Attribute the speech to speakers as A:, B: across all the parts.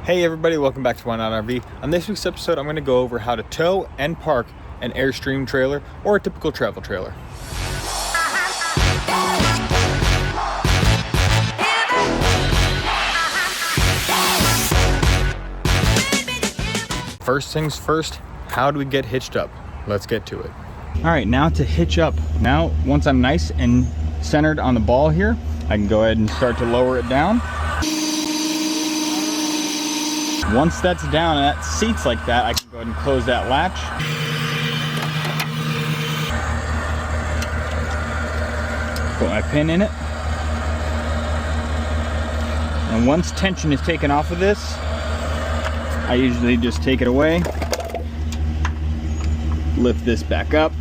A: Hey everybody, welcome back to Why Not RV. On this week's episode, I'm going to go over how to tow and park an Airstream trailer or a typical travel trailer. First things first, how do we get hitched up? Let's get to it. All right, now to hitch up. Now, once I'm nice and centered on the ball here, I can go ahead and start to lower it down. Once that's down and that seats like that, I can go ahead and close that latch. Put my pin in it. And once tension is taken off of this, I usually just take it away, lift this back up,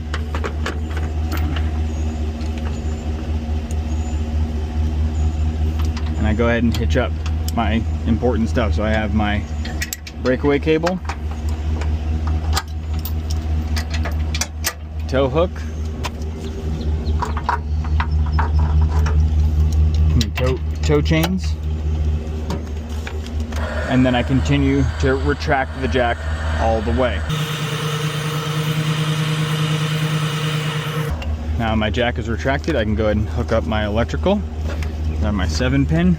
A: and I go ahead and hitch up my important stuff. So I have my breakaway cable, tow hook, tow chains, and then I continue to retract the jack all the way. Now my jack is retracted, I can go ahead and hook up my electrical. There's my 7-pin.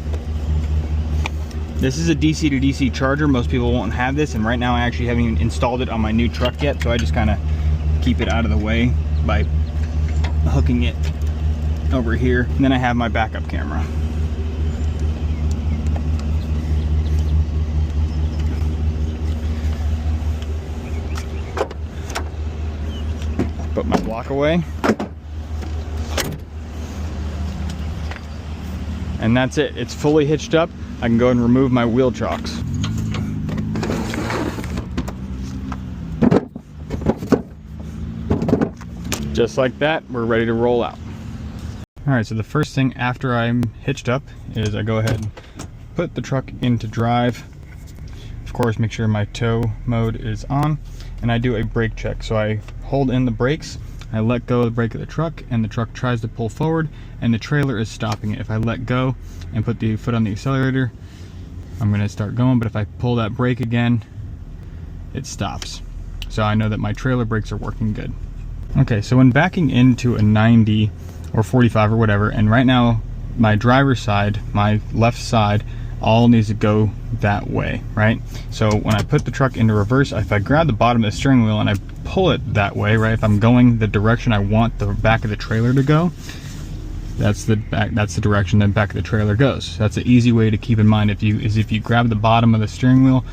A: This is a DC to DC charger. Most people won't have this, and right now I actually haven't even installed it on my new truck yet, so I just kind of keep it out of the way by hooking it over here. And then I have my backup camera. Put my block away. And that's it. It's fully hitched up. I can go and remove my wheel chocks. Just like that, we're ready to roll out. All right, so the first thing after I'm hitched up is I go ahead and put the truck into drive. Of course, make sure my tow mode is on, and I do a brake check. So I hold in the brakes, I let go of the brake of the truck, and the truck tries to pull forward, and the trailer is stopping it. If I let go and put the foot on the accelerator, I'm gonna start going, but if I pull that brake again, it stops. So I know that my trailer brakes are working good. Okay, so when backing into a 90 or 45 or whatever, and right now my driver's side, my left side, all needs to go that way, right? So when I put the truck into reverse, if I grab the bottom of the steering wheel and I pull it that way, right? If I'm going the direction I want the back of the trailer to go, that's the direction the back of the trailer goes. That's an easy way to keep in mind. If you grab the bottom of the steering wheel,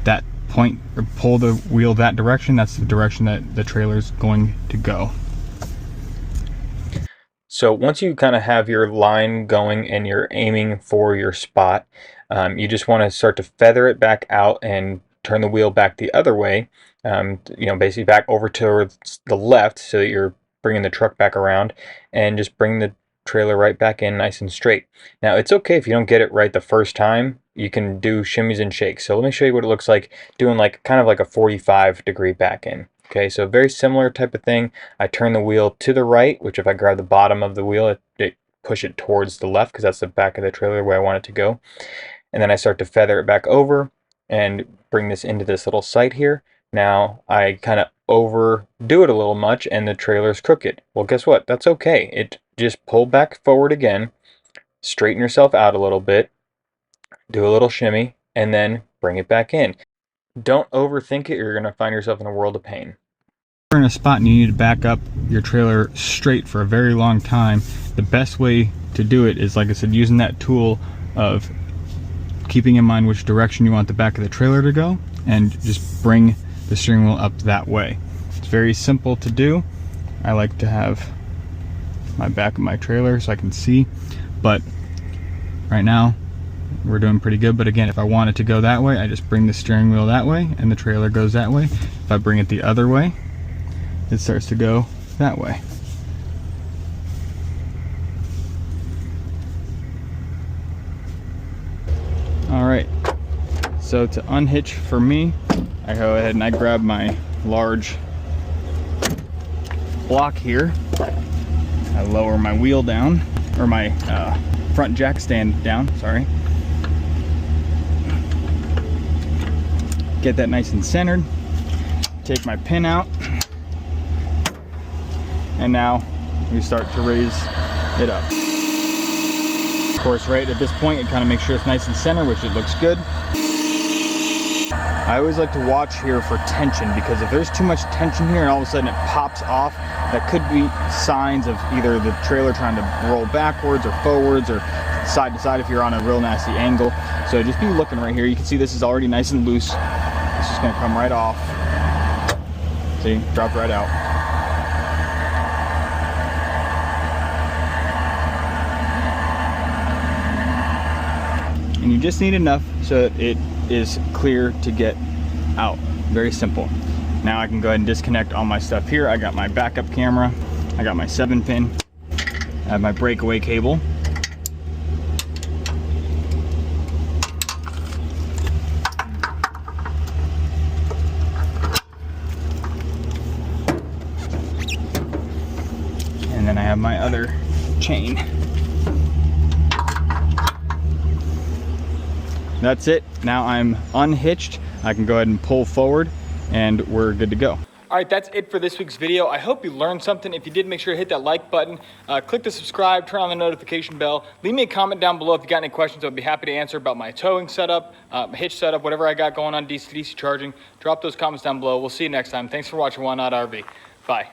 A: that point, or pull the wheel that direction, that's the direction that the trailer's going to go. So once you kind of have your line going and you're aiming for your spot, you just want to start to feather it back out and turn the wheel back the other way, basically back over to the left, so that you're bringing the truck back around, and just bring the trailer right back in nice and straight. Now it's okay if you don't get it right the first time. You can do shimmies and shakes. So let me show you what it looks like doing kind of like a 45-degree back in. Okay, so very similar type of thing. I turn the wheel to the right, which if I grab the bottom of the wheel, it push it towards the left, because that's the back of the trailer where I want it to go. And then I start to feather it back over and bring this into this little sight here. Now I kind of overdo it a little much and the trailer's crooked. Well, guess what? That's okay. It just pull back forward again, straighten yourself out a little bit, do a little shimmy, and then bring it back in. Don't overthink it. You're going to find yourself in a world of pain. If you're in a spot and you need to back up your trailer straight for a very long time, the best way to do it is, like I said, using that tool of keeping in mind which direction you want the back of the trailer to go, and just bring the steering wheel up that way. It's very simple to do. I like to have my back of my trailer so I can see, but right now we're doing pretty good. But again, if I want it to go that way, I just bring the steering wheel that way and the trailer goes that way. If I bring it the other way, it starts to go that way. All right, so to unhitch for me, I go ahead and I grab my large block here. I lower my wheel down, or my front jack stand down, sorry. Get that nice and centered. Take my pin out. And now we start to raise it up. Of course, right at this point, it kind of makes sure it's nice and centered, which it looks good. I always like to watch here for tension, because if there's too much tension here and all of a sudden it pops off, that could be signs of either the trailer trying to roll backwards or forwards or side to side if you're on a real nasty angle. So just be looking right here. You can see this is already nice and loose. It's just gonna come right off. See, drop right out. And you just need enough so that it is clear to get out. Very simple. Now I can go ahead and disconnect all my stuff here. I got my backup camera. I got my 7-pin. I have my breakaway cable. And then I have my other chain. That's it. Now I'm unhitched. I can go ahead and pull forward and we're good to go. All right, that's it for this week's video. I hope you learned something. If you did, make sure to hit that like button, click the subscribe, turn on the notification bell. Leave me a comment down below if you got any questions. I'd be happy to answer about my towing setup, hitch setup, whatever I got going on, DC-DC charging. Drop those comments down below. We'll see you next time. Thanks for watching Why Not RV. Bye.